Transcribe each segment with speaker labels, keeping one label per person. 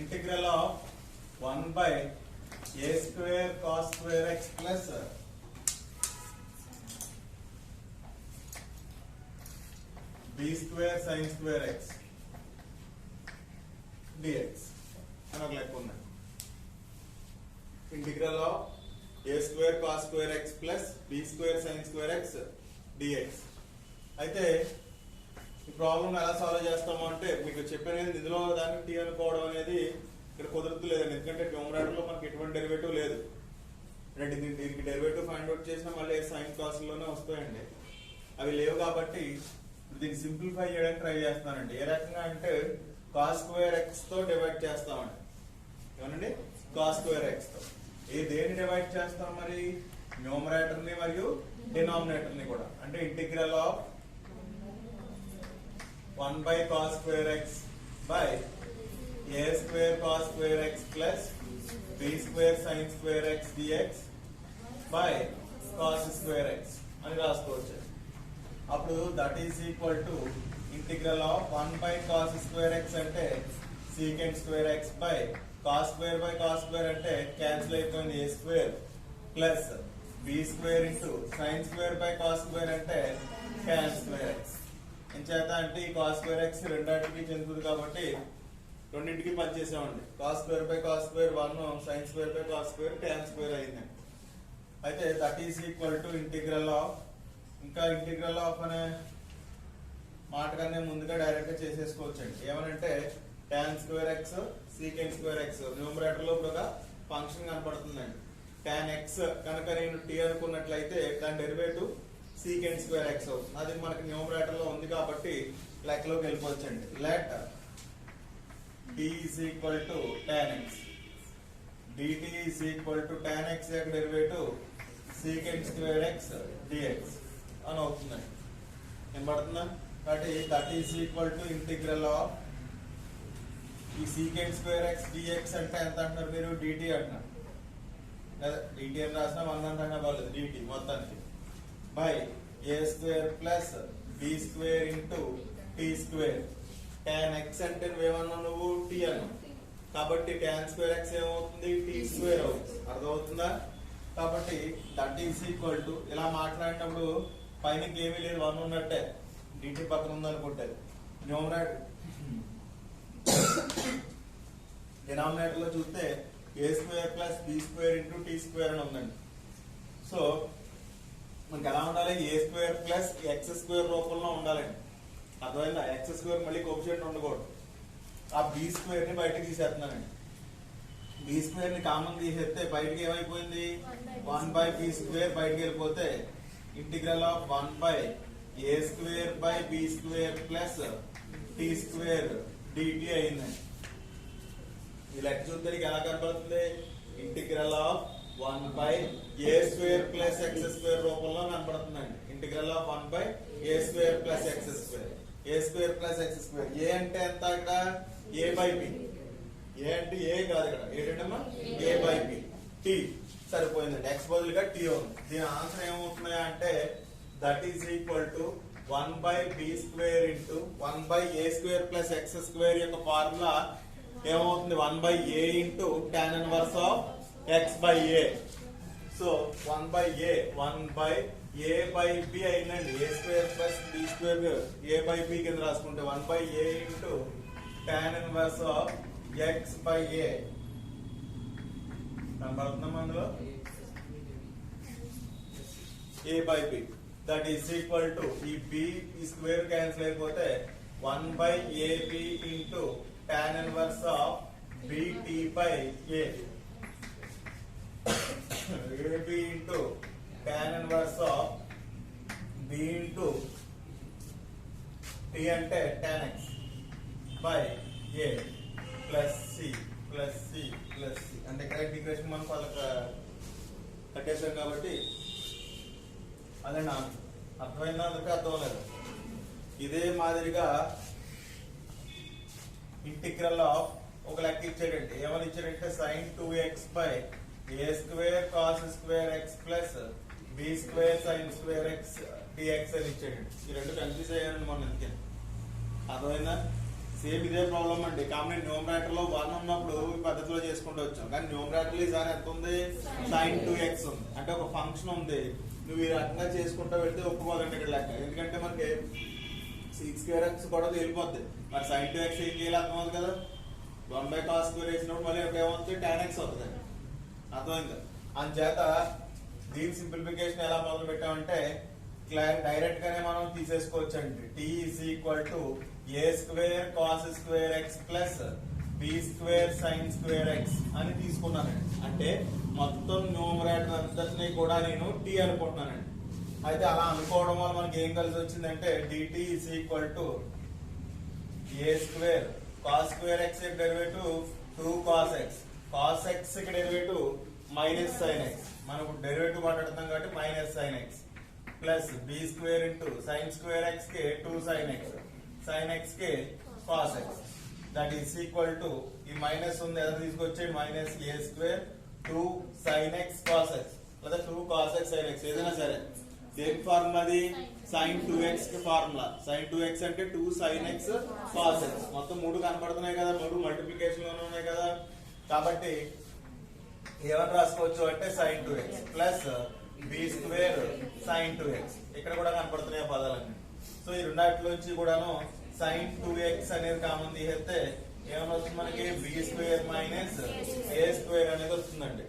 Speaker 1: Integral of 1 by a square cos square x plus b square sin square x dx అని ఒక లెక్క ఉంది. Integral of a square cos square x plus b square sin square x dx. అయితే ఈ problem ఎలా solve చేస్తాము అంటే మీకు చెప్పాను, ఇందులో దాన్ని టీ అనుకోవడం అనేది ఇక్కడ కుదరట్లేదు. ఎందుకంటే న్యూమరేటర్ లో మనకి ఎటువంటి డెరివేటివ్ లేదు. దీనికి డెరివేటివ్ ఫైండ్ అవుట్ చేసినా మళ్ళీ సైన్ కాస్ లోనే వస్తాయండి. అవి లేవు కాబట్టి దీన్ని సింప్లిఫై చేయడానికి ట్రై చేస్తానండి. ఏ రకంగా అంటే కాస్ స్క్వేర్ ఎక్స్ తో డివైడ్ చేస్తామండి. ఏమనండి? కాస్ స్క్వేర్ ఎక్స్ తో. దేన్ని డివైడ్ చేస్తాం మరి? న్యూమరేటర్ ని మరియు డినామినేటర్ ని కూడా. అంటే integral of 1 by cos square x by a square cos square x plus b square sin square x dx by cos square x అని రాసుకోవచ్చు. అప్పుడు that is equal to integral of 1 by cos square x అంటే secant square x by cos square అంటే cancel అయిపోయింది a square plus b square into sin square by cos square అంటే tan square x. ఎంచేత అంటే ఈ cos square x రెండింటికి చెందుతుంది కాబట్టి రెండింటికి పనిచేసామండి. cos square by cos square 1 sin square by cos square tan square అయింది. అయితే that is equal to integral of, ఇంకా ఇంటిగ్రల్ ఆఫ్ అనే మాట కన్నా ముందుగా డైరెక్ట్ గా చేసేసుకోవచ్చండి. ఏమనంటే tan square x secant square x numerator లో ఒక ఫంక్షన్ కనపడుతుందండి. tan x కనుక నేను t అనుకున్నట్లయితే దాని డెరివేటివ్ secant square x అవుతుంది. అది మనకి న్యూమరేటర్ లో ఉంది కాబట్టి లెక్కలోకి వెళ్ళిపోవచ్చండి. Let d is equal to tan x, dt is equal to tan x యొక్క derivative secant square x dx అని అవుతుందండి. ఏం పడుతుందా? కాబట్టి that is equal to integral of ఈ secant square x dx అంటే ఎంత అంటున్నారు మీరు? dt అంటున్నారు లేదా dt అని రాసినా మందంతంగా బాగలేదు. dt మొత్తానికి by a square plus b square into t square. tan x అంటే నువ్వేమన్నావు? నువ్వు t అన్నావు కాబట్టి tan square x ఏమవుతుంది? t square అవుతుంది. అర్థమవుతుందా? కాబట్టి దట్ ఈస్ ఈక్వల్ టు ఇలా మాట్లాడినప్పుడు పైన ఏమీ లేదు, 1 ఉన్నట్టే. dt పక్కన ఉందనుకుంటే డినామినేటర్ లో చూస్తే a square plus b square into t square అని ఉందండి. సో మనకి ఎలా ఉండాలి? a square plus x square రూపంలో ఉండాలండి. అర్థమైందా? x స్క్వేర్ మళ్ళీ కోఎఫిషియంట్ ఉండకూడదు. ఆ b స్క్వేర్ ని బయటకు తీసేస్తున్నానండి. b స్క్వేర్ ని కామన్ తీసేస్తే బయటకి ఏమైపోయింది? 1 by b స్క్వేర్ బయటకు వెళ్ళిపోతే integral of 1 by a square by b square plus t square dt అయిందండి. ఈ లెక్క చూస్తే ఎలా కనపడుతుంది? Integral of 1 by a square plus x square రూపంలో కనపడుతుందండి. Integral of 1 by a square plus x square. a square plus x square. a అంటే ఎంత? ఇక్కడ a by b. a అంటే a కాదు, ఇక్కడ ఏంటంటమ్మా? a by b. t సరిపోయిందండి. x బదులుగా t ఉంది. దీని ఆన్సర్ ఏమవుతుంది అంటే that is equal to 1 by b square into 1 by a square plus x square యొక్క ఫార్ములా ఏమవుతుంది? 1 by a into tan inverse of x by a. So 1 by a by b అయిందండి. a square plus b square a by b కింద రాసుకుంటే 1 by a into tan inverse of x by a కనబడుతున్నాం అందులో. a by b that is equal to ఈ b ఈ square cancel అయిపోతే 1 by ab into tan inverse of bt by a. ab into tan inverse of b into t అంటే tan x by a plus c plus c plus c. అంటే ఇక్కడ integration మనకు వాళ్ళకి కట్టేశాం కాబట్టి అదే నా అర్థమైందా? అందుకే అర్థం లేదు. ఇదే మాదిరిగా ఇంటిగ్రల్ ఆఫ్ ఒక లెక్క ఇచ్చాడండి. ఏమని ఇచ్చాడంటే sin 2x by a square cos square x plus b square sin square x dx అని ఇచ్చాడండి. ఈ రెండు కన్ఫ్యూజ్ అయ్యానండి మొన్న. అందుకే అర్థమైందా? సేమ్ ఇదే ప్రాబ్లం అండి. కామన్ న్యూమరేటర్ లో 1 ఉన్నప్పుడు ఈ పద్ధతిలో చేసుకుంటూ వచ్చాం. కానీ న్యూమరేటర్ లో ఈసారి ఎంత ఉంది, sin 2x ఉంది. అంటే ఒక ఫంక్షన్ ఉంది, నువ్వు ఈ రకంగా చేసుకుంటూ వెళ్తే ఒప్పుకోదండి ఇక్కడ లెక్క. ఎందుకంటే మనకి sec2x కూడా వెళ్ళిపోద్ది. మరి sin 2x ఏం చేయాలి అర్థమవుతుంది కదా. 1/cos² వేసినప్పుడు మళ్ళీ ఏమవుతుంది, tan x అవుతుంది. అర్థమైంది. అందుచేత దీని సింప్లిఫికేషన్ ఎలా మొదలు పెట్టామంటే డైరెక్ట్ గానే మనం తీసేసుకోవచ్చు అండి. t a² cos² x plus b² sin² x అని తీసుకున్నానండి. అంటే మొత్తం న్యూమరేటర్ అంతటినీ కూడా నేను t అనుకుంటున్నానండి. అయితే అలా అనుకోవడం వల్ల మనకి ఏం కలిసి వచ్చిందంటే dt a² cos² x derivative 2 cos x, cos x కి డెరివేటివ్ మైనస్ sin x, మనకు డెరివేటివ్ మాట్లాడుతాం కాబట్టి minus sin x plus b² into sin² x కి 2 sin x, sin x కి cos x, that is equal to ఈ minus ఉంది ఎలా తీసుకొచ్చే minus a² 2 sin x cos x లేదా 2 cos x sin x ఏదైనా సరే. దేని ఫార్ములా అది, sin 2x కి ఫార్ములా. sin 2x అంటే 2 sin x cos x. మొత్తం 3 కనబడుతున్నాయి కదా, 3 మల్టిప్లికేషన్ లోనే ఉన్నాయి కదా. కాబట్టి ఏమని రాసుకోవచ్చు అంటే sin 2x plus b² sin 2x. ఇక్కడ కూడా కనపడుతున్నాయి పదాలన్నీ. సో ఈ రెండాటిలోంచి కూడాను sin 2x అనేది కామన్ తీసేస్తే ఏమని వస్తుంది మనకి, b² మైనస్ a² అనేది వస్తుందండి.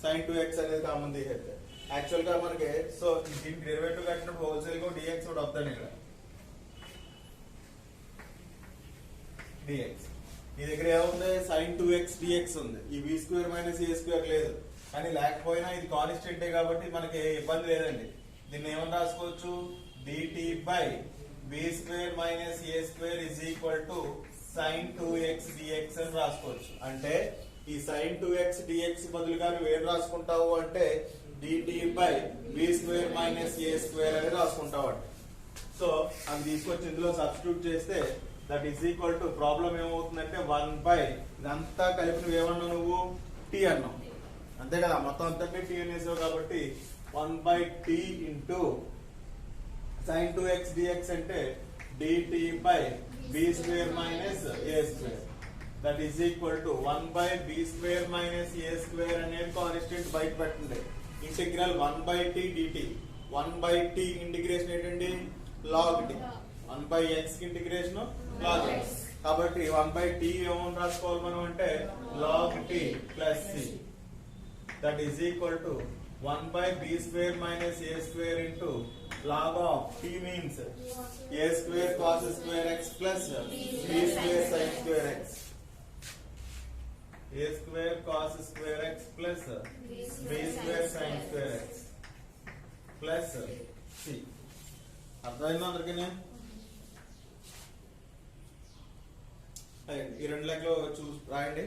Speaker 1: sin 2x అనేది కామన్ తీసేస్తే యాక్చువల్ గా మనకి సో దీనికి డెరివేటివ్ కట్టినప్పుడు హోల్సేల్ గా dx కూడా వస్తుంది. ఇక్కడ dx ఈ దగ్గర ఏముంది, sin 2x dx ఉంది. ఈ b² మైనస్ a² లేదు. కానీ లేకపోయినా ఇది కాన్స్టెంటే కాబట్టి మనకి ఇబ్బంది లేదండి. దీన్ని ఏమని రాసుకోవచ్చు, dt by b² minus a² is equal to sin 2x dx అని రాసుకోవచ్చు. అంటే ఈ sin 2x dx బదులుగా నువ్వు ఏం రాసుకుంటావు అంటే dt by b² minus a² అని రాసుకుంటావు అండి. సో అది తీసుకొచ్చి ఇందులో సబ్స్టిట్యూట్ చేస్తే that is equal to problem ఏమవుతుందంటే 1 బై ఇదంతా కలిపి నువ్వు ఏమన్నావు, నువ్వు t అన్నావు అంతే కదా. మొత్తం అంతటి t అనేసావు కాబట్టి 1 by t into sin 2x dx అంటే dt by b² minus a² that is equal to 1 by b² minus a² అనేది కాన్స్టెంట్ బయట పెట్టండి. Integral 1 by t dt, 1 by t integration ఏంటండి, log t, 1 బై x కి integration log x. కాబట్టి 1 by t ఏమని రాసుకోవాలి మనం అంటే log t plus c that is equal to 1 by b² minus a² into log of t means a² cos² x plus b² sin² x, a² cos² x plus b² sin² x plus c. అర్థమైందా అందరికీ? ఈ రెండు లెక్కలు రాయండి.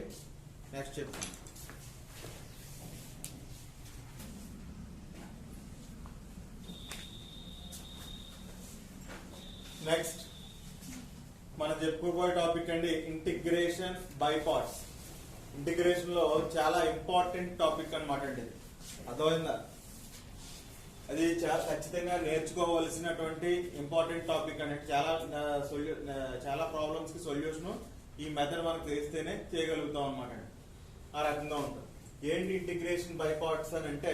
Speaker 1: Next చెప్తాను. Next మనం చెప్పుకోబోయే topic అండి ఇంటిగ్రేషన్ బై పార్ట్స్. ఇంటిగ్రేషన్ లో చాలా ఇంపార్టెంట్ టాపిక్ అన్నమాట అండి. అర్థమైందా? అది చాలా ఖచ్చితంగా నేర్చుకోవలసినటువంటి ఇంపార్టెంట్ టాపిక్ అనేది. చాలా ప్రాబ్లమ్స్ కి సొల్యూషన్ ఈ మెథడ్ మనకు తెలిస్తేనే చేయగలుగుతాం అన్నమాట. ఆ రకంగా ఉంటుంది. ఏంటి ఇంటిగ్రేషన్ బై పార్ట్స్ అని అంటే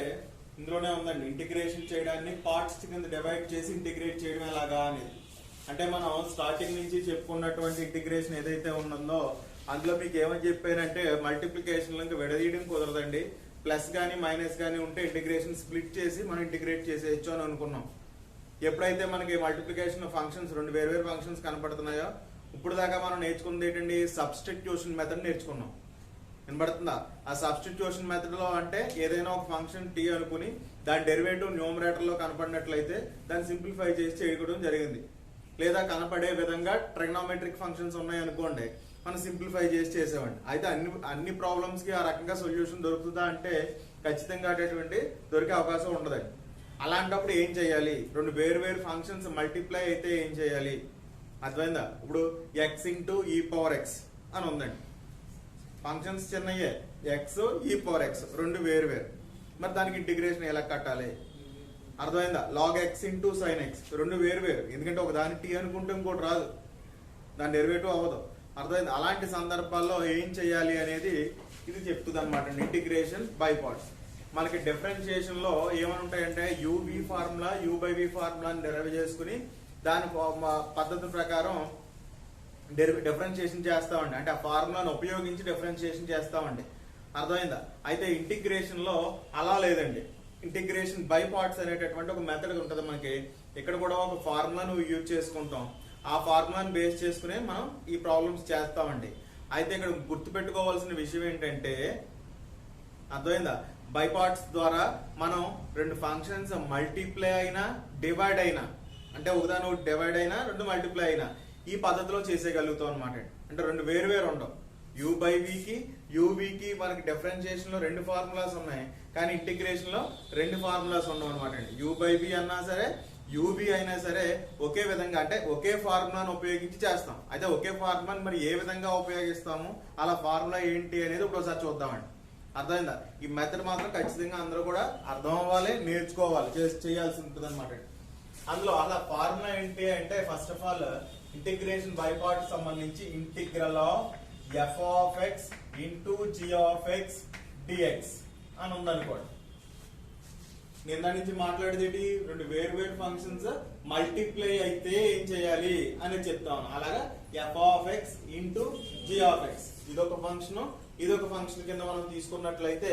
Speaker 1: ఇందులోనే ఉందండి. ఇంటిగ్రేషన్ చేయడాన్ని పార్ట్స్ కింద డివైడ్ చేసి ఇంటిగ్రేట్ చేయడం ఎలాగా అనేది. అంటే మనం స్టార్టింగ్ నుంచి చెప్పుకున్నటువంటి ఇంటిగ్రేషన్ ఏదైతే ఉన్నదో అందులో మీకు ఏమని చెప్పానంటే మల్టిప్లికేషన్ విడదీయడం కుదరదండి. ప్లస్ కానీ మైనస్ కానీ ఉంటే ఇంటిగ్రేషన్ స్ప్లిట్ చేసి మనం ఇంటిగ్రేట్ చేసేయచ్చు అని అనుకున్నాం. ఎప్పుడైతే మనకి మల్టిప్లికేషన్ ఫంక్షన్స్ రెండు వేరు ఫంక్షన్స్ కనపడుతున్నాయో ఇప్పుడు దాకా మనం నేర్చుకున్నది ఏంటండి, సబ్స్టిట్యూషన్ మెథడ్ నేర్చుకున్నాం. వినబడుతుందా? ఆ సబ్స్టిట్యూషన్ మెథడ్ లో అంటే ఏదైనా ఒక ఫంక్షన్ t అనుకుని దాని డెరివేటివ్ న్యూమరేటర్ లో కనపడినట్లయితే దాన్ని సింప్లిఫై చేసి చేయడం జరిగింది. లేదా కనపడే విధంగా ట్రిగ్నోమెట్రిక్ ఫంక్షన్స్ ఉన్నాయి అనుకోండి, మనం సింప్లిఫై చేసి చేసేవాడిని. అయితే అన్ని ప్రాబ్లమ్స్ కి ఆ రకంగా సొల్యూషన్ దొరుకుతుందా అంటే ఖచ్చితంగా దొరికే అవకాశం ఉండదండి. అలాంటప్పుడు ఏం చేయాలి, రెండు వేరు ఫంక్షన్స్ మల్టిప్లై అయితే ఏం చేయాలి, అర్థమైందా? ఇప్పుడు x into e power x అని ఉందండి. ఫంక్షన్స్ చిన్నయే, ఎక్స్ ఈ పవర్ ఎక్స్ రెండు వేరు. మరి దానికి ఇంటిగ్రేషన్ ఎలా కట్టాలి, అర్థమైందా? Log x into sine x రెండు వేరు. ఎందుకంటే ఒక దాని టీ అనుకుంటే ఇంకోటి రాదు, దాని డెరివేటివ్ అవ్వదు. అర్థమైంది. అలాంటి సందర్భాల్లో ఏం చేయాలి అనేది ఇది చెప్తుంది అనమాట. Integration by parts. మనకి డిఫరెన్షియేషన్ లో ఏమని ఉంటాయంటే యువి ఫార్ములా యు/వి ఫార్ములాని డెరైవ్ చేసుకుని దాని పద్ధతి ప్రకారం డిఫరెన్షియేషన్ చేస్తామండి. అంటే ఆ ఫార్ములాను ఉపయోగించి డిఫరెన్షియేషన్ చేస్తామండి. అర్థమైందా? అయితే ఇంటిగ్రేషన్ లో అలా లేదండి. ఇంటిగ్రేషన్ బై పార్ట్స్ అనేటటువంటి ఒక మెథడ్ ఉంటుంది మనకి. ఇక్కడ కూడా ఒక ఫార్ములాను యూజ్ చేసుకుంటాం. ఆ ఫార్ములాను బేస్ చేసుకునే మనం ఈ ప్రాబ్లమ్స్ చేస్తామండి. అయితే ఇక్కడ గుర్తుపెట్టుకోవాల్సిన విషయం ఏంటంటే, అర్థమైందా, బై పార్ట్స్ ద్వారా మనం రెండు ఫంక్షన్స్ మల్టిప్లై అయినా డివైడ్ అయినా, అంటే ఒకదాని ఒకటి డివైడ్ అయినా రెండు మల్టిప్లై అయినా ఈ పద్ధతిలో చేసేయగలుగుతాం అనమాట. అంటే రెండు వేరు ఉండవు. u/v కి మనకి డిఫరెన్షియేషన్ లో రెండు ఫార్ములాస్ ఉన్నాయి, కానీ ఇంటిగ్రేషన్ లో రెండు ఫార్ములాస్ ఉండవు అనమాట అండి. u/v అన్నా సరే uv అయినా సరే ఒకే విధంగా, అంటే ఒకే ఫార్ములాను ఉపయోగించి చేస్తాం. అయితే ఒకే ఫార్ములాని మరి ఏ విధంగా ఉపయోగిస్తాము, అలా ఫార్ములా ఏంటి అనేది ఒకసారి చూద్దామండి. అర్థమైందా? ఈ మెథడ్ మాత్రం ఖచ్చితంగా అందరూ కూడా అర్థం అవ్వాలి, నేర్చుకోవాలి, చేయాల్సి ఉంటుంది అనమాట. అందులో అలా ఫార్ములా ఏంటి అంటే, first of all integration by part సంబంధించి integral of f(x) into g(x) dx అని ఉందనుకోండి. నేను దాని నుంచి మాట్లాడేది రెండు వేరు ఫంక్షన్స్ మల్టిప్లై అయితే ఏం చేయాలి అనేది చెప్తాను. అలాగా f(x) ఇంటూ g(x) ఇదొక ఫంక్షన్, ఇదొక ఫంక్షన్ కింద మనం తీసుకున్నట్లయితే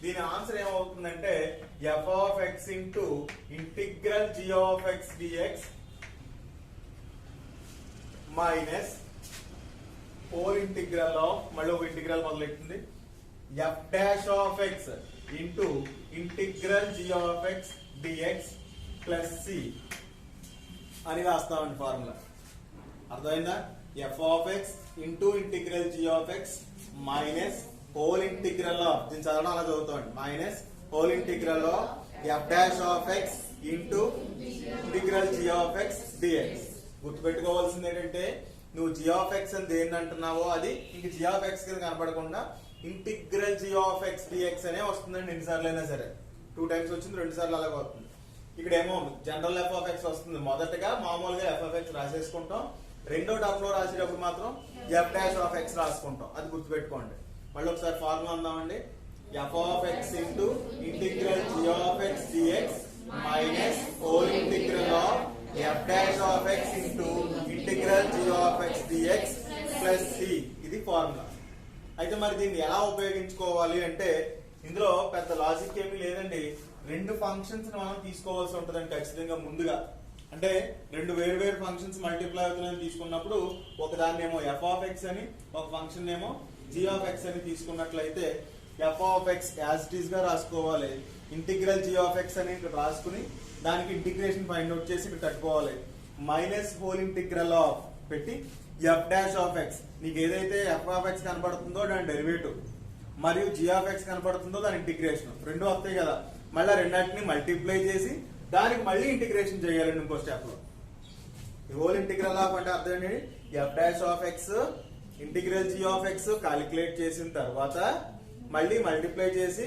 Speaker 1: దీని ఆన్సర్ ఏమవుతుందంటే f(x) into integral g(x) dx minus for integral of, మళ్ళీ ఒక ఇంటిగ్రల్ మొదలెట్టింది, f'(x) into integral g(x) dx plus C అని రాస్తామండి ఫార్ములా. అర్థమైందా? f(x) into integral g(x) minus whole integral of, దీన్ని చదవడం అలా చదువుతామండి, minus whole integral of f'(x) into integral g(x) dx. గుర్తుపెట్టుకోవాల్సింది ఏంటంటే, నువ్వు g(x) అని దేన్ని అంటున్నావో అది ఇంక g(x) కింద కనపడకుండా ఇంటిగ్రల్ g(x) dx అనే వస్తుందండి. ఎన్నిసార్లు అయినా సరే, 2 times వచ్చింది, 2 సార్లు అలాగే వస్తుంది. ఇక్కడ ఏమో జనరల్ f(x) వస్తుంది. మొదటగా మామూలుగా f(x) రాసేసుకుంటాం, రెండో టర్మ్ లో రాసేటప్పుడు మాత్రం f'(x) రాసుకుంటాం. అది గుర్తుపెట్టుకోండి. మళ్ళీ ఒకసారి ఫార్ములా అందామండి. f(x) into integral g(x) dx minus whole integral of f'(x) into integral g(x) dx plus C. ఇది ఫార్ములా. అయితే మరి దీన్ని ఎలా ఉపయోగించుకోవాలి అంటే, ఇందులో పెద్ద లాజిక్ ఏమీ లేదండి. రెండు ఫంక్షన్స్ మనం తీసుకోవాల్సి ఉంటుందండి ఖచ్చితంగా ముందుగా. అంటే రెండు వేరు ఫంక్షన్స్ మల్టిప్లై అవుతున్నాయని తీసుకున్నప్పుడు ఒకదాన్ని ఏమో f(x) అని, ఒక ఫంక్షన్ ఏమో g(x) అని తీసుకున్నట్లయితే f(x) యాజ్ ఇట్ ఈస్ గా రాసుకోవాలి. ఇంటిగ్రల్ g(x) అని ఇక్కడ రాసుకుని దానికి ఇంటిగ్రేషన్ ఫైండ్ అవుట్ చేసి ఇక్కడ కట్టుకోవాలి. మైనస్ హోల్ ఇంటిగ్రల్ ఆఫ్ పెట్టి f'(x) నీకు ఏదైతే f(x) కనపడుతుందో దాని డెరివేటివ్ మరియు g(x) కనపడుతుందో దాని ఇంటిగ్రేషన్ రెండు వస్తాయి కదా. మళ్ళీ రెండింటిని మల్టిప్లై చేసి దానికి మళ్ళీ ఇంటిగ్రేషన్ చేయాలండి ఇంకో స్టెప్ లో. హోల్ ఇంటిగ్రల్ ఆఫ్ అంటే అర్థం ఏంటి, f'(x) ఇంటిగ్రల్ g(x) కాలిక్యులేట్ చేసిన తర్వాత మళ్ళీ మల్టిప్లై చేసి,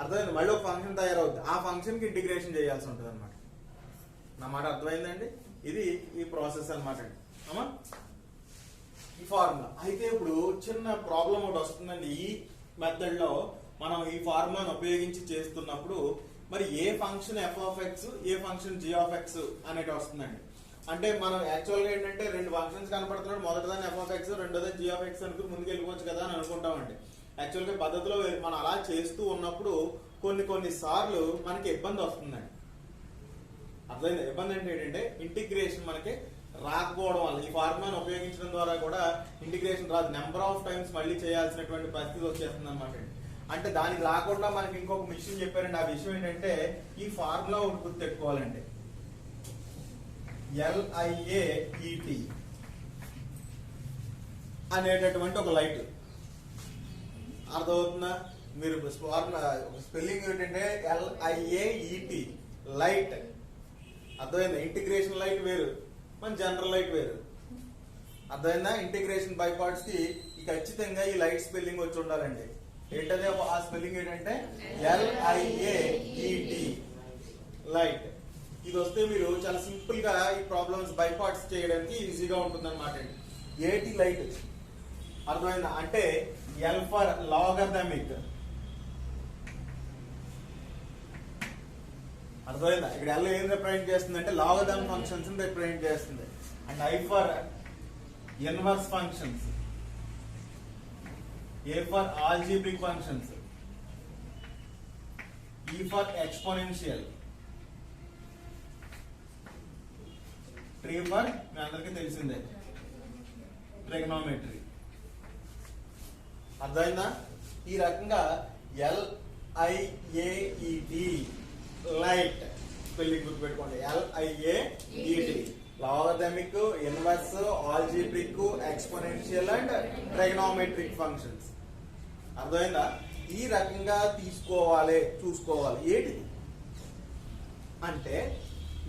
Speaker 1: అర్థమైంది, మళ్ళీ ఒక ఫంక్షన్ తయారవుతుంది, ఆ ఫంక్షన్ కి ఇంటిగ్రేషన్ చేయాల్సి ఉంటుంది అనమాట. నా మాట అర్థమైందండి? ఇది ఈ ప్రాసెస్ అనమాట అండి. అమ్మా ఈ ఫార్ములా. అయితే ఇప్పుడు చిన్న ప్రాబ్లం ఒకటి వస్తుందండి. ఈ మెథడ్ లో మనం ఈ ఫార్ములాను ఉపయోగించి చేస్తున్నప్పుడు మరి ఏ ఫంక్షన్ f(x) ఏ ఫంక్షన్ g(x) అనేది వస్తుందండి. అంటే మనం యాక్చువల్ గా ఏంటంటే రెండు ఫంక్షన్స్ కనపడుతున్నాడు, మొదటిదాన్ని f(x) రెండోదాన్ని g(x) అనుకుని ముందుకు వెళ్ళిపోవచ్చు కదా అని అనుకుంటామండి. యాక్చువల్ గా పద్ధతిలో మనం అలా చేస్తూ ఉన్నప్పుడు కొన్ని సార్లు మనకి ఇబ్బంది వస్తుందండి. అర్థమైంది? ఇబ్బంది అంటే ఏంటంటే ఇంటిగ్రేషన్ మనకి రాకపోవడం వల్ల, ఈ ఫార్ములాను ఉపయోగించడం ద్వారా కూడా ఇంటిగ్రేషన్ రాదు. నెంబర్ ఆఫ్ టైమ్స్ మళ్ళీ చేయాల్సినటువంటి పరిస్థితి వచ్చేస్తుంది అనమాట. అంటే దానికి రాకుండా మనకి ఇంకొక విషయం చెప్పారండి. ఆ విషయం ఏంటంటే ఈ ఫార్ములా ఒకటి గుర్తుపెట్టుకోవాలండి. LIAET అనేటటువంటి ఒక లైట్. అర్థమవుతుందా? మీరు స్పెల్లింగ్ ఏంటంటే LIAET లైట్. అర్థమైందా? ఇంటిగ్రేషన్ లైట్ వేరు, మన జనరల్ లైట్ వేరు. అర్థమైందా? ఇంటిగ్రేషన్ బై పార్ట్స్ కి ఖచ్చితంగా ఈ లైట్ స్పెల్లింగ్ వచ్చి ఉండాలండి. ఏంటదే ఆ స్పెల్లింగ్ ఏంటంటే LIAET లైట్. ఇది వస్తే మీరు చాలా సింపుల్ గా ఈ ప్రాబ్లమ్స్ బై పార్ట్స్ చేయడానికి ఈజీగా ఉంటుంది అనమాట. ఏటి లైట్ అర్థమైందా? అంటే ఎల్ ఫర్ లాగర్థమిక్. అర్థమైందా? ఇక్కడ ఎల్ ఏం రిప్రజెంట్ చేస్తుంది అంటే లాగర్థమ్ ఫంక్షన్స్ రిప్రజెంట్ చేస్తుంది. And I for inverse functions, A for algebraic functions, E for exponential, T for మీ అందరికీ తెలిసిందే ట్రిగ్నోమెట్రీ. అర్థమైందా? ఈ రకంగా LIAET లైట్ స్పెల్లింగ్ గుర్తుపెట్టుకోండి. LIAET logarithmic, inverse, algebraic, exponential and trigonometric functions. అర్థమైందా? ఈ రకంగా తీసుకోవాలి, చూసుకోవాలి. ఏంటిది అంటే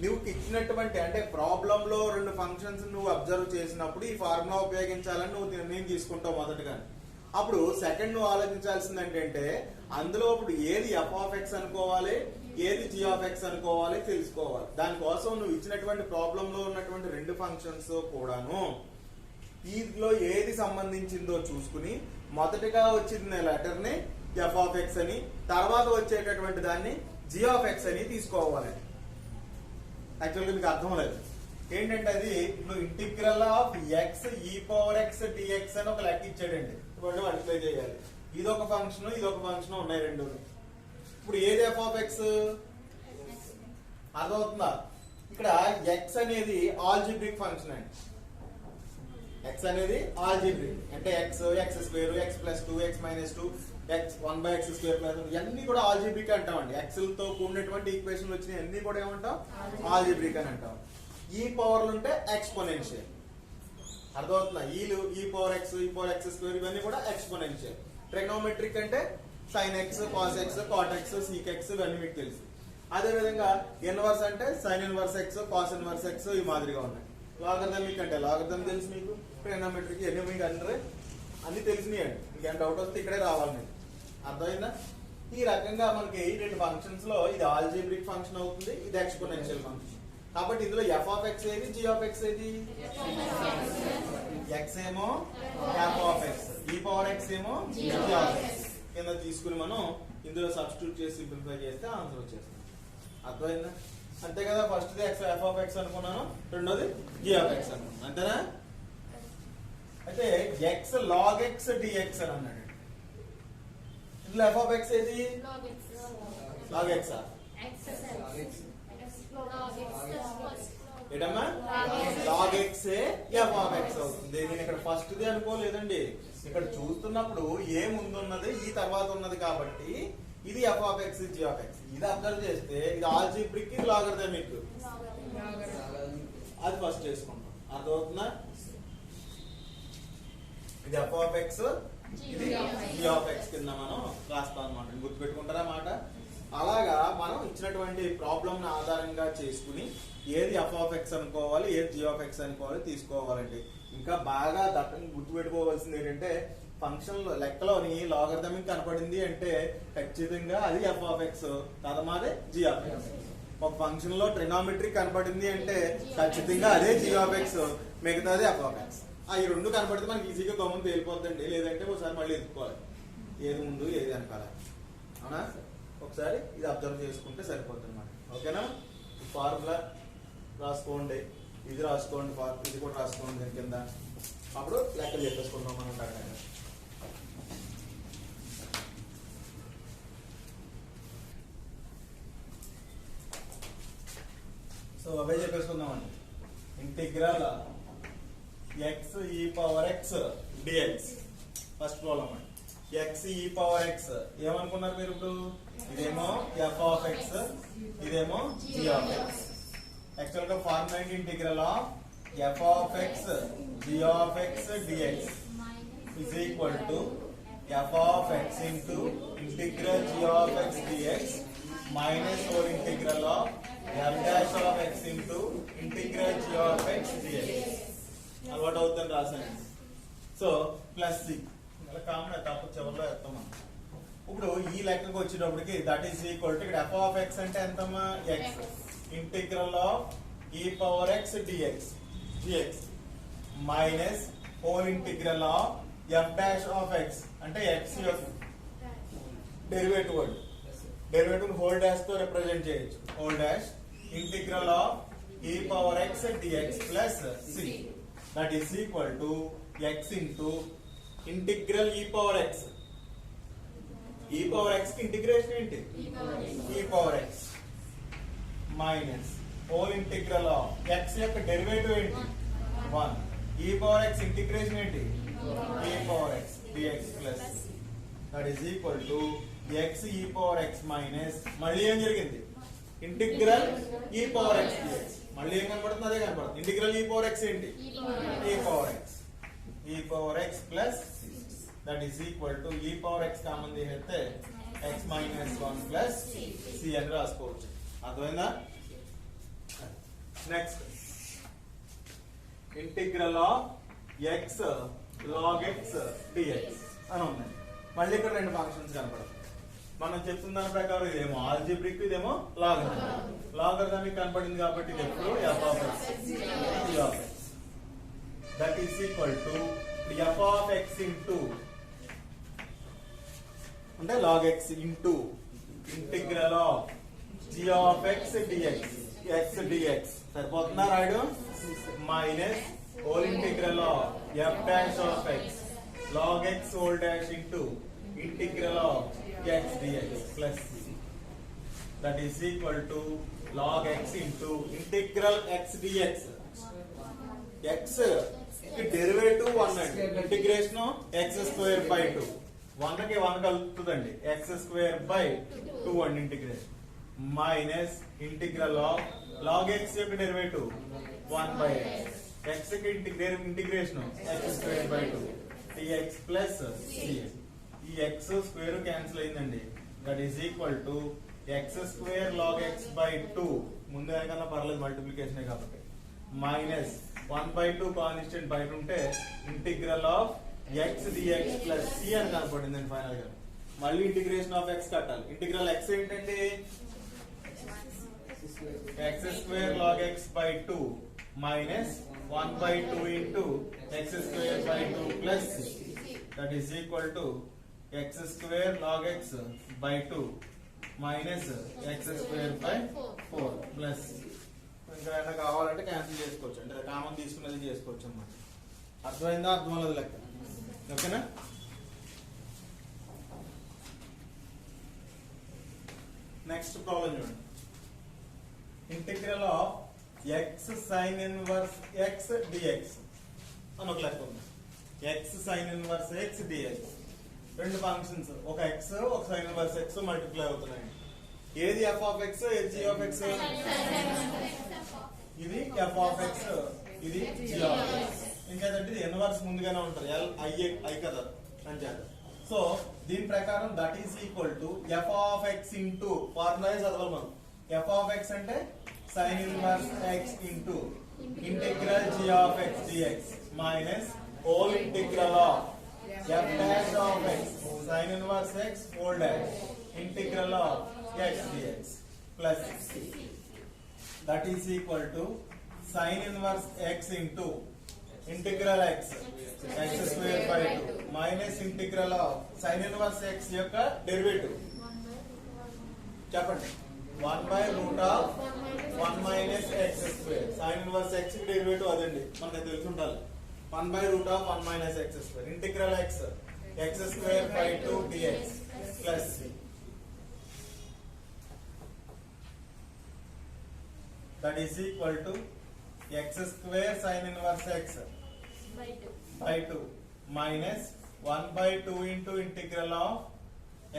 Speaker 1: నువ్వు ఇచ్చినటువంటి అంటే ప్రాబ్లం లో రెండు ఫంక్షన్స్ నువ్వు అబ్జర్వ్ చేసినప్పుడు ఈ ఫార్ములా ఉపయోగించాలని నువ్వు నిర్ణయం తీసుకుంటావు మొదటగా. అప్పుడు సెకండ్ నువ్వు ఆలోచించాల్సింది ఏంటంటే అందులో ఇప్పుడు ఏది f of x అనుకోవాలి, ఏది g of x అనుకోవాలి తెలుసుకోవాలి. దానికోసం నువ్వు ఇచ్చినటువంటి ప్రాబ్లం లో ఉన్నటువంటి రెండు ఫంక్షన్స్ కూడాను వీటిలో ఏది సంబంధించిందో చూసుకుని మొదటగా వచ్చిన లెటర్ ని f of x అని, తర్వాత వచ్చేటటువంటి దాన్ని g of x అని తీసుకోవాలి. యాక్చువల్గా మీకు అర్థం లేదు ఏంటంటే అది ఇప్పుడు integral of X e power x dx అని ఒక లెక్క ఇచ్చాడండి. ఇప్పుడు మల్టిప్లై చేయాలి. ఇదొక ఫంక్షన్, ఇదొక ఫంక్షన్ ఉన్నాయి రెండు. ఇప్పుడు ఏది ఎఫ్ ఆఫ్ ఎక్స్ అర్థమవుతుందా? ఇక్కడ ఎక్స్ అనేది ఆల్జిబ్రిక్ ఫంక్షన్ అండి. ఎక్స్ అనేది ఆల్జిబ్రిక్ అంటే X, X square, X plus 2, X minus 2, X 1/x square plus ఇవన్నీ కూడా ఆల్జిబ్రిక్ అంటామండి. ఎక్స్ లతో కూడినటువంటి ఈక్వేషన్లు వచ్చినాయి అన్ని కూడా ఏమంటాం? ఆల్జిబ్రిక్ అని అంటాం. ఈ పవర్లు ఉంటే ఎక్స్పోనెన్షియల్. అర్థమవుతుందా? E power x, e power x square ఇవన్నీ కూడా ఎక్స్పోనెన్షియల్. ట్రిగ్నోమెట్రిక్ అంటే sine x, cos x, cot x, sec x ఇవన్నీ మీకు తెలుసు. అదే విధంగా ఇన్వర్స్ అంటే sine inverse x, cos inverse x ఈ మాదిరిగా ఉన్నాయి. లాగర్థమిక్ అంటే లాగర్థం తెలుసు మీకు. ట్రిగ్నోమెట్రిక్ ఎన్ని మీకు అందరూ అన్ని తెలిసినాయండి. ఇంకేం డౌట్ వస్తే ఇక్కడే రావాలి మీకు. అర్థమైందా? ఈ రకంగా మనకి రెండు ఫంక్షన్స్ లో ఇది ఆల్జీబ్రిక్ ఫంక్షన్ అవుతుంది, ఇది ఎక్స్పోనెన్షియల్ ఫంక్షన్. కాబట్టి ఇందులో ఎఫ్ ఆఫ్ ఎక్స్ ఏది, జీ ఆఫ్ ఎక్స్ ఏది? ఎక్స్ ఏమో F of X, e power X ఏమో జీ ఆఫ్ ఎక్స్ కింద తీసుకుని మనం ఇందులో సబ్స్టిట్యూట్ చేసి సింప్లిఫై చేస్తే ఆన్సర్ వచ్చేస్తుంది. అర్థమైందా? అంతే కదా. First X F of X అనుకున్నాను, రెండోది జీ ఆఫ్ ఎక్స్ అనుకున్నాను. అంతేనా? అయితే ఎక్స్ లాగ్ ఎక్స్ డిఎక్స్ అని అన్నాడు. ఇందులో ఎఫ్ ఆఫ్ ఎక్స్ ఏది? Log X. ఏటమ్మా? Log X F of X అవుతుంది. నేను ఇక్కడ ఫస్ట్ ది అనుకోలేదండి. ఇక్కడ చూస్తున్నప్పుడు ఏ ముందు ఉన్నది, ఈ తర్వాత ఉన్నది కాబట్టి ఇది f of x, g of x. ఇది అబ్జర్వ్ చేస్తే ఇది ఆల్జీబ్రిక్, ఇది లాగర్థమిక్. అది ఫస్ట్ చేసుకుంటాం. అర్థమవుతుందా? ఇది ఎఫ్ ఆఫ్ ఎక్స్, ఇది జీ ఆఫ్ ఎక్స్ కింద మనం రాస్తాం అన్నమాట. గుర్తుపెట్టుకుంటారా మాట? అలాగా మనం ఇచ్చినటువంటి ప్రాబ్లం ఆధారంగా చేసుకుని ఏది ఎఫ్ ఆఫ్ ఎక్స్ అనుకోవాలి, ఏది జీ ఆఫ్ ఎక్స్ అనుకోవాలి తీసుకోవాలండి. ఇంకా బాగా దట్టంగా గుర్తుపెట్టుకోవాల్సింది ఏంటంటే ఫంక్షన్ లో లెక్కలోని లాగర్థమిక్ కనపడింది అంటే ఖచ్చితంగా అది ఎఫ్ ఆఫ్ ఎక్స్, తదమాదే జీ ఆఫ్ ఎక్స్. ఒక ఫంక్షన్ లో ట్రిగ్నోమెట్రీ కనపడింది అంటే ఖచ్చితంగా అదే జీ ఆఫ్ ఎక్స్, మిగతాది ఎఫ్ ఆఫ్ ఎక్స్. ఈ రెండు కనపడితే మనకి ఈజీగా గమనం తేలిపోద్దండి. లేదంటే ఒకసారి మళ్ళీ ఎత్తుకోవాలి ఏది ముందు ఏది వెనకాల. అవునా? ఒకసారి ఇది అబ్జర్వ్ చేసుకుంటే సరిపోతుంది అన్నమాట. ఓకేనా? ఫార్ములా రాసుకోండి, ఇది రాసుకోండి, ఇది కూడా రాసుకోండి దీని కింద. అప్పుడు లెక్కలు చెప్పేసుకుంటాం మనం టైం. సో అవే చెప్పేసుకుందామండి. Integral x e power x dx first problem అండి. ఎక్స్ ఈ పవర్ ఎక్స్ ఏమనుకున్నారు మీరు ఇప్పుడు? ఇదేమో ఎఫ్ ఆఫ్ ఎక్స్, ఇదేమో జీ ఆఫ్ ఎక్స్. యాక్చువల్ గా ఫార్ములా ఏంటి? Integral of f of x g of x dx is equal to f of x into integral g of x dx minus or integral of f dash of x into integral g of x dx. అలవాటు అవుతుంది రాసాను. So plus C common తప్ప చివరిలో వేస్తాం మనం. ఇప్పుడు ఈ లెక్కకు వచ్చేటప్పటికి దట్ ఈస్ ఈక్వల్ టు ఇక్కడ ఎఫ్ ఆఫ్ ఎక్స్ అంటే ఎంతమ్మా? X integral of e power x dx minus whole integral of f dash of x అంటే x యొక్క derivative word derivative whole dash తో రిప్రజెంట్ చేయొచ్చు whole dash integral of e power x dx plus c that is equal to x into integral e power x కి integration ఏంటి e power x minus whole integral of x యొక్క derivative ఏంటి 1 e power x integration ఏంటి e power x dx plus that is equal to x e power x minus మళ్ళీ ఏం జరిగింది integral e power x dx మళ్ళీ ఏం కనబడుతుంది అదే కనబడుతుంది ఇంటిగ్రల్ e power x ఏంటి e power x plus that is equal to e power x common తీసేస్తే x minus 1 plus c అని రాసుకోవచ్చు అర్థమైందా next integral of x log x dx అని ఉంది మళ్ళీ ఇక్కడ రెండు ఫంక్షన్స్ కనబడతాయి మనం చెప్తున్న దాని ప్రకారం ఇదేమో ఆల్జిబ్రిక్ ఇదేమో లాగరిథమిక్ కనబడింది కాబట్టి ఇది ఎప్పుడు f of x that is equal to f of x into అంటే log x into integral of g of x dx సరిపోతుందా రాయడం minus whole integral of f dash of x log x whole dash into integral of x dx plus c that is equal to log x into integral x dx x కి derivative 1 అండి integration x square by 2 1 కి 1 కలుపుతుందండి x square by 2 అండి integration minus integral of log x యొక్క derivative 1 by x కి integration x square by 2 dx plus c ఈ x square cancel అయిందండి that is equal to x square log x by 2 ముందు కన్నా పర్లేదు multiplication కాబట్టి minus 1/2 constant బయట ఉంటే integral of x dx plus c అని కనపడింది ఫైనల్ గా మళ్ళీ ఇంటిగ్రేషన్ ఆఫ్ x కట్టాలి ఇంటిగ్రల్ x ఏంటంటే x square log x by 2 minus 1/2 into x square by 2 plus c that is equal to x square log x by 2 minus x square by 4 plus ఇంకా ఏమైనా కావాలంటే cancel చేసుకోవచ్చు అంటే common తీసుకున్నది చేసుకోవచ్చు అన్నమాట అర్థమైందా అర్థం అవ్వలేదు లెక్క ఓకేనా నెక్స్ట్ ప్రాబ్లం చూడండి integral of x sin inverse x dx అని ఒక లెక్క ఉంది x sin inverse x dx రెండు ఫంక్షన్స్ ఒక x ఒక sin ఇన్వర్స్ x మల్టిప్లై అవుతున్నాయి ఏది f of x ఏది g of x ఇది f of x ఇది g of x ఇంకేదంటే ఇది ఇన్వర్స్ ముందుగానే ఉంటుంది I కదా అంచేత సో దీని ప్రకారం that is equal to f of x into formula చదవాలి మనం f of x అంటే sin inverse x into integral g of x dx minus whole integral of f dash of x sin inverse x whole dash integral of x dx plus that is equal to sin inverse x into integral x square by 2 minus integral of sin inverse x యొక్క derivative చెప్పండి 1 by root of 1 minus x square sin inverse x కి derivative అదండి మనకు తెలిసి ఉండాలి 1 by root of 1 minus x square integral x square by 2 dx plus c that is equal to x square sin inverse x by 2 minus 1 by 2 into integral of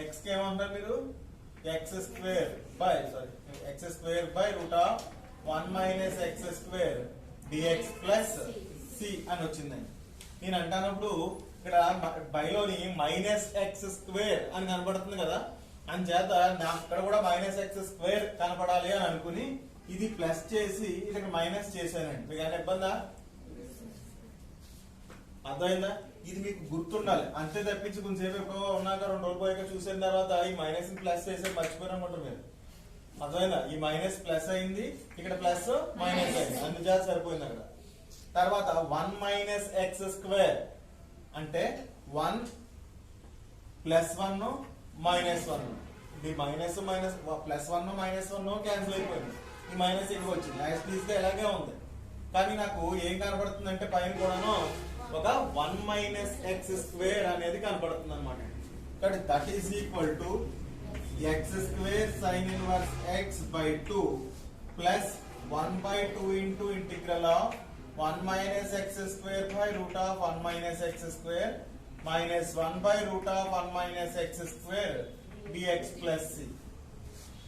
Speaker 1: x కి ఏమంటారు మీరు x square by root of 1 minus x square dx plus c అని వచ్చిందండి నేను అంటానప్పుడు ఇక్కడ బైలోని minus X square అని కనబడుతుంది కదా అని చేత అక్కడ కూడా మైనస్ ఎక్స్ స్క్వేర్ కనపడాలి అని అనుకుని ఇది ప్లస్ చేసి ఇక్కడ మైనస్ చేశానండి మీకు ఏమైనా ఇబ్బందా అర్థమైందా ఇది మీకు గుర్తుండాలి అంతే తప్పించి కొంచెంసేపు ఎక్కువ ఉన్నాక 2 రోజులు పోయాక చూసిన తర్వాత ఈ మైనస్ ని ప్లస్ చేసి మర్చిపోయిననుకుంటారు మీరు అర్థమైందా ఈ మైనస్ ప్లస్ అయింది ఇక్కడ ప్లస్ మైనస్ అయింది అందుచేత సరిపోయింది అక్కడ తర్వాత 1 మైనస్ ఎక్స్ స్క్వేర్ అంటే 1 ప్లస్ 1 మైనస్ 1. ఇది minus minus plus 1 minus 1 cancel అయిపోయింది. ఈ మైనస్ ఇక్కడికి వచ్చింది. యాజ్ టీజ్ గా ఇలాగే ఉంది. కానీ నాకు ఏం కనబడుతుంది అంటే పైన కూడాను ఒక 1 మైనస్ ఎక్స్ స్క్వేర్ అనేది కనబడుతుంది అనమాట. కాబట్టి that is equal to X square sine inverse X by 2 plus 1/2 into integral of 1 minus X square by root of 1 minus X square minus 1 by root of 1 minus X square dx plus C.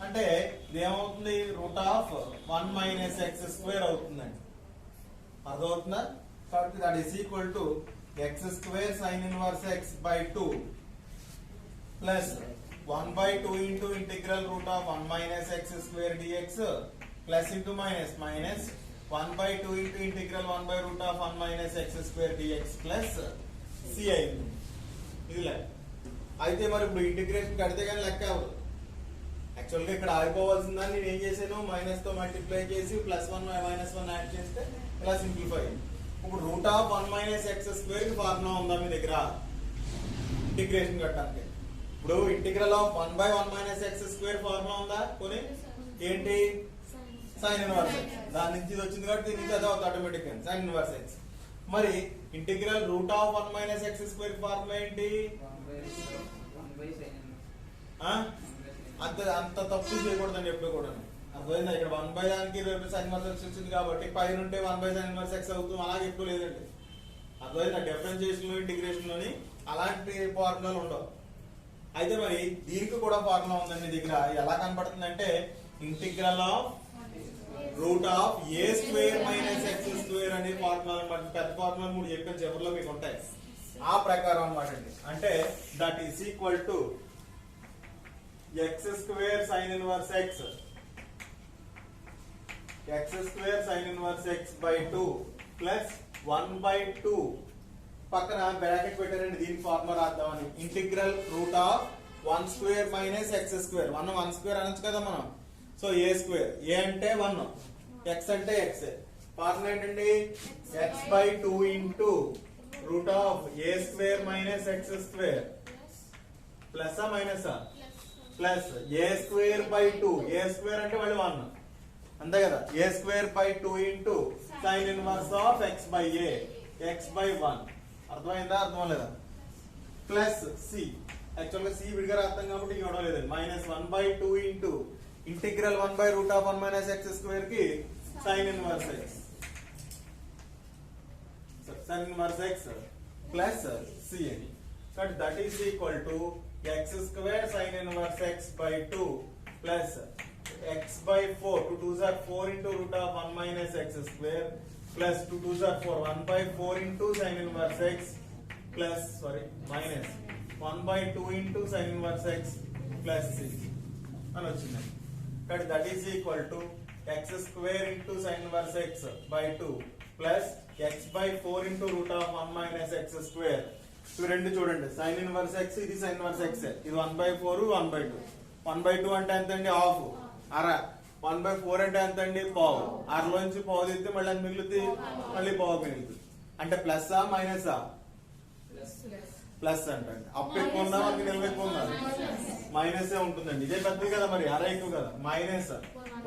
Speaker 1: అంటే ఇదేమవుతుంది? Root of 1 minus X square అవుతుందండి. అర్థమవుతుందా? కాబట్టి that is equal to X square sine inverse X by 2 plus 1/2 into integral root of 1 minus X square dx plus into minus minus 1/2 into integral 1 by root of 1 minus X square dx plus C అయింది. ఇది లెక్క. అయితే మరి ఇప్పుడు integration కడితే కానీ లెక్క అవ్వదు. యాక్చువల్గా ఇక్కడ ఆగిపోవాల్సిందని నేను ఏం చేశాను? మైనస్ తో మల్టిప్లై చేసి ప్లస్ 1 మైనస్ 1 యాడ్ చేస్తే ఇలా సింప్లిఫై. ఇప్పుడు root of 1 minus X square కి ఫార్ములా ఉందా మీ దగ్గర ఇంటిగ్రేషన్ కట్టడానికి? ఇప్పుడు integral of 1 by 1 minus X square formula ఉందా? కొని ఏంటి? Sine inverse x. దాని నుంచి ఇది వచ్చింది కాబట్టి దీని నుంచి అదే అవుతుంది ఆటోమేటిక్ గా సైన్ ఇన్వర్స్ ఎక్స్. మరి integral root of 1 minus X square formula ఏంటి? అంత తప్పు చేయకూడదని ఎప్పుడు కూడా అర్థమైందా? ఇక్కడ 1 బై దానికి సైన్ ఇన్వర్స్ ఎక్స్ వచ్చింది కాబట్టి పైన ఉంటే 1 బై సైన్ ఇన్వర్స్ ఎక్స్ అవుతుంది. అలాగే ఎప్పుడు లేదండి. అర్థమైందా? డిఫరెన్షియేషన్ లో ఇంటిగ్రేషన్ లోని అలాంటి ఫార్ములాలు ఉండవు. అయితే మరి దీనికి కూడా ఫార్ములా ఉందండి దగ్గర. ఎలా కనపడుతుంది అంటే integral of root of A square minus X square అనే ఫార్ములా అనమాట. పెద్ద ఫార్ములా 3 చెప్పిన చివరిలో మీకు ఉంటాయి. ఆ ప్రకారం అనమాట అండి. అంటే that is equal to X square sine inverse X sine inverse X by 2 plus 1/2 పక్కన బ్రాకెట్ పెట్టారండి. దీనికి ఫార్ములా రాద్దామని. Integral root of 1 square minus X square. 1 square అనొచ్చు కదా మనం. సో ఏ స్క్వేర్. ఏ అంటే 1, ఎక్స్ అంటే ఎక్స్. ఫార్ములా ఏంటండి? X by 2 into root of A square minus X square plus minus plus A square by 2. A square అంటే మళ్ళీ 1 అంతే కదా. ఏ square by 2 into sine inverse of X by A X by 1. అర్థమైందా? అర్థం లేదా? Plus C. Actual గా C విడిగా రాస్తాం కాబట్టి ఇవ్వడం లేదండి. Minus 1/2 into integral 1 by root of 1 minus X square కి sine inverse x plus C అని. కాబట్టి that is equal to X square sine inverse X by 2 plus x by 4. 2 2s are 4 into root of 1 minus x square plus 2 2s are 4. 1/4 into sin inverse x plus minus 1/2 into sin inverse x plus 6 అని వచ్చింది. కాబట్టి that is equal to X square into sine inverse X by 2 plus x by 4 into root of 1 minus X square. ఇవి రెండు చూడండి. Sign inverse X, ఇది sign inverse X. ఇది 1/4 1/2. 1/2 అంటే ఎంత అండి? హాఫ్, అర. 1/4 అంటే ఎంత అండి? పావు. అరలోంచి పావు తీస్తే మళ్ళీ అది మిగులుతుంది, మళ్ళీ పావు మిగులుతుంది. అంటే ప్లస్ మైనస్? ప్లస్ అంటే అప్పు ఎక్కువ ఉందా మనకి నిల్వ ఎక్కువ ఉందా? మైనస్ ఉంటుందండి. ఇదే పెద్దది కదా, మరి అర ఎక్కువ కదా. Minus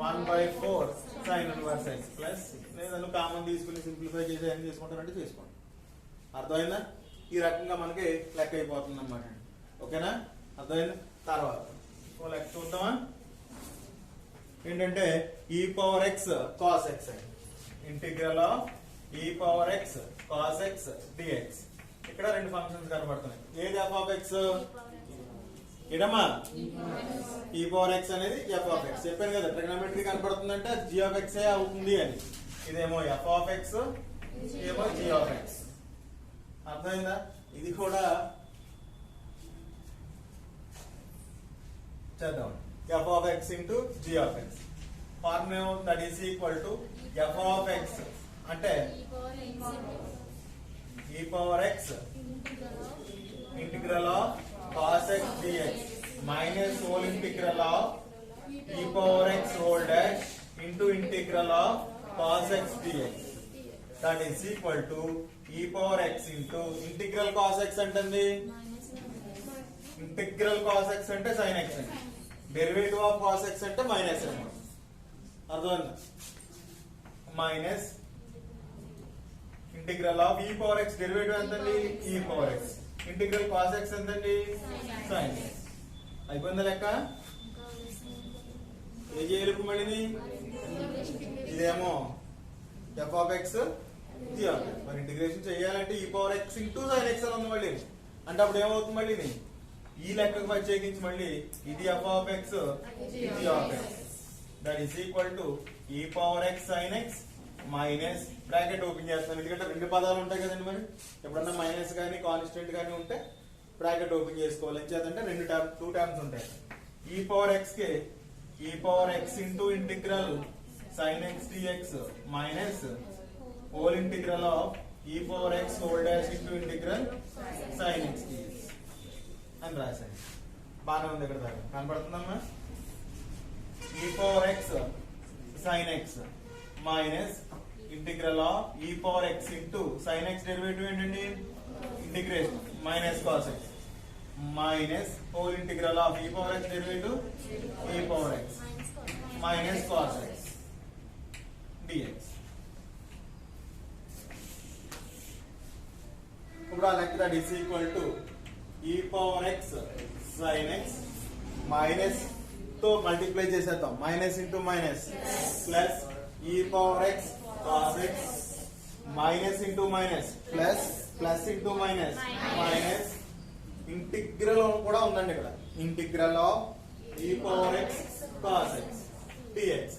Speaker 1: 1/4 sine inverse x plus. నేను కామన్ తీసుకుని సింప్లిఫై చేసి ఏం చేసుకుంటానంటే చేసుకోండి. అర్థమైందా? ఈ రకంగా మనకి లెక్క అయిపోతుంది అనమాట. ఓకేనా? అర్థమైందా? తర్వాత లెక్క చూద్దామా? ఏంటంటే e power x cos x. Integral of e power x cos x dx. ఇక్కడ రెండు ఫంక్షన్స్ కనబడుతున్నాయి. ఏది ఎఫ్ ఆఫ్ ఎక్స్? ఇడమా ఈ పవర్ ఎక్స్ అనేది ఎఫ్ ఆఫ్ ఎక్స్. చెప్పాను కదా, ట్రిగ్నోమెట్రీ కనబడుతుందంటే జీ ఆఫ్ ఎక్స్ అవుతుంది అని. ఇదేమో ఎఫ్ ఆఫ్ ఎక్స్, ఇదేమో జీ ఆఫ్ ఎక్స్. అర్థమైందా? ఇది కూడా చేద్దాం. F of x into g of x. Formula that is equal to f of x అంటే e power x integral of cos x dx minus whole integral of e power x whole dash into integral of cos x dx. That is equal to e power x into integral cos x అంటుంది. Integral cos x అంటే sine x అండి. Derivative of cos x అంటే minus అన్నమాట. అర్థమైందా? Minus integral of e power x derivative ఎంతండి? E power x. Integral cos x ఎంతండి? Sine x. అయిపోయిందా లెక్క? ఏ చేయాలి ఇప్పుడు మళ్ళీ? ఇదేమో f of x, g of x. మరి ఇంటిగ్రేషన్ చేయాలంటే e power x into sine x అని ఉంది మళ్ళీ. అంటే అప్పుడు ఏమవుతుంది మళ్ళీ? ఈ లెక్కకు ప్రత్యేకించి మళ్ళీ ఇది ఎఫ్ ఆఫ్ ఎక్స్, ఇది of x. That is equal to e power x sine x minus bracket open చేస్తాను. ఎందుకంటే రెండు పదాలు ఉంటాయి కదండి. మరి ఎప్పుడన్నా మైనస్ కానీ కాన్స్టెంట్ కానీ ఉంటే బ్రాకెట్ ఓపెన్ చేసుకోవాలి. ఎంచేతంటే టూ టర్మ్స్ ఉంటాయి. ఈ పవర్ ఎక్స్ కి e power x into integral sine x dx minus whole integral of e power x whole dash into integral sine x dx అని రాశాను. బాగానే ఉంది. ఇక్కడ దాకా కనపడుతుందమ్మా? E power x sine x minus integral of e power x into sine x derivative ఏంటండి? Integration minus cos x minus whole integral of e power x derivative e power x minus cos x dx. ఇప్పుడు ఆ లెక్క that is equal to e power x sine x minus తో multiply చేసేద్దాం. Minus into minus plus e power x cos x minus into minus plus plus into minus minus integral కూడా ఉందండి ఇక్కడ. Integral of e power x cos x dx.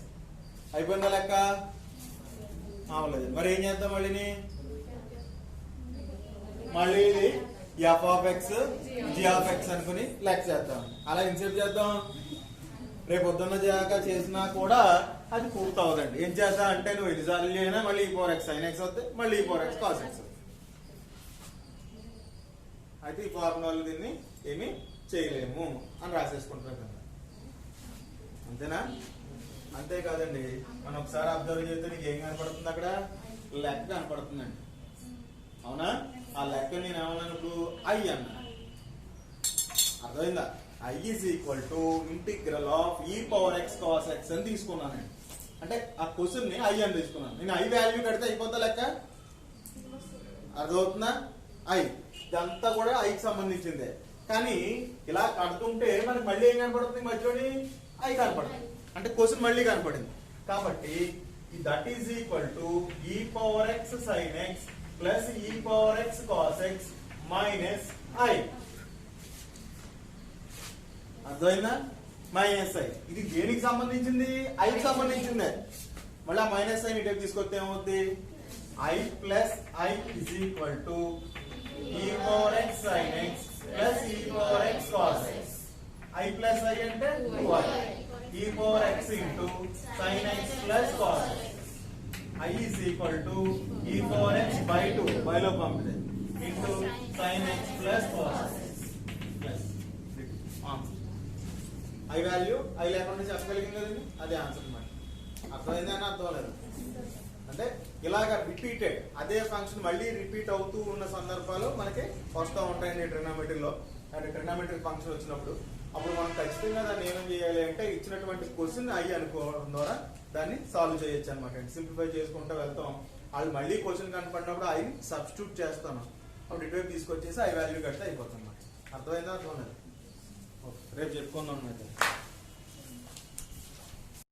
Speaker 1: అయిపోయిందా లెక్క? అవలేదు. మరి ఏం చేద్దాం మళ్ళీ? మళ్ళీ ఇది f of x g of x అనుకుని లెక్క చేద్దాం. అలా ఇన్సేపు చేద్దాం. రేపు పొద్దున్న దాకా చేసినా కూడా అది పూర్తి అవ్వదండి. ఏం చేద్దాం అంటే నువ్వు ఎన్నిసార్లు చేయనా మళ్ళీ ఈ పవర్ ఎక్స్ సైన్ ఎక్స్ వస్తే మళ్ళీ ఈ పవర్ ఎక్స్ కాస్ ఎక్స్. అయితే ఈ ఫార్ములాలు దీన్ని ఏమి చేయలేము అని రాసేసుకుంటాం కదా. అంతేనా? అంతేకాదండి, మనం ఒకసారి అబ్జర్వ్ చేస్తే నీకు ఏం కనపడుతుంది? అక్కడ లెక్క కనపడుతుందండి. అవునా? ఆ లెక్క నేను ఏమన్నాను ఇప్పుడు? ఐ అన్నా. అర్థమైందా? I is equal to integral of e power x cos X అని తీసుకున్నాను. అంటే ఆ క్వశ్చన్ ని ఐ అని తీసుకున్నాను. నేను ఐ వాల్యూ కడితే అయిపోతా లెక్క. అర్థమవుతుందా? ఐ ఇదంతా కూడా ఐకి సంబంధించిందే. కానీ ఇలా కడుతుంటే మనకి మళ్ళీ ఏం కనపడుతుంది? మధ్యలోని ఐ కనపడుతుంది. అంటే క్వశ్చన్ మళ్ళీ కనపడింది. కాబట్టి that is equal to e power x sine x plus e power x cos x minus I. అర్థమైందా? Minus I. ఇది దేనికి సంబంధించింది? ఐకి సంబంధించింది. మళ్ళీ మైనస్ ఐ ఇటు తీసుకొస్తే ఏమవుతుంది? I plus I is equal to e power x sine x plus e power x cos x. I plus I అంటే 2i. E power x into sine x plus cos x. I is equal to e power x by 2 బైలో పంపితే into sine x plus cos x plus I value I లేకుండా చెప్పగలిగింది కదండి. అదే answer అన్నమాట. అర్థమైంది అని అర్థం లేదు. అంటే ఇలాగ రిపీటెడ్ అదే ఫంక్షన్ మళ్ళీ రిపీట్ అవుతూ ఉన్న సందర్భాలు మనకి వస్తూ ఉంటాయండి ట్రిగ్నోమెట్రీలో. అంటే ట్రిగ్నోమెట్రీ ఫంక్షన్ వచ్చినప్పుడు అప్పుడు మనం ఖచ్చితంగా దాన్ని ఏమేం చేయాలి అంటే ఇచ్చినటువంటి క్వశ్చన్ ఐ అనుకోవడం ద్వారా దాన్ని సాల్వ్ చేయొచ్చు అనమాట. సింప్లిఫై చేసుకుంటూ వెళ్తాం. వాళ్ళు మళ్ళీ క్వశ్చన్ కనపడినప్పుడు ఐని సబ్స్టిట్యూట్ చేస్తాను. అప్పుడు ఇటువైపు తీసుకొచ్చేసి ఐ వాల్యూ కడితే అయిపోతుంది. అర్థమైందా? అర్థం లేదు. రేపు చెప్పుకుందాం అయితే.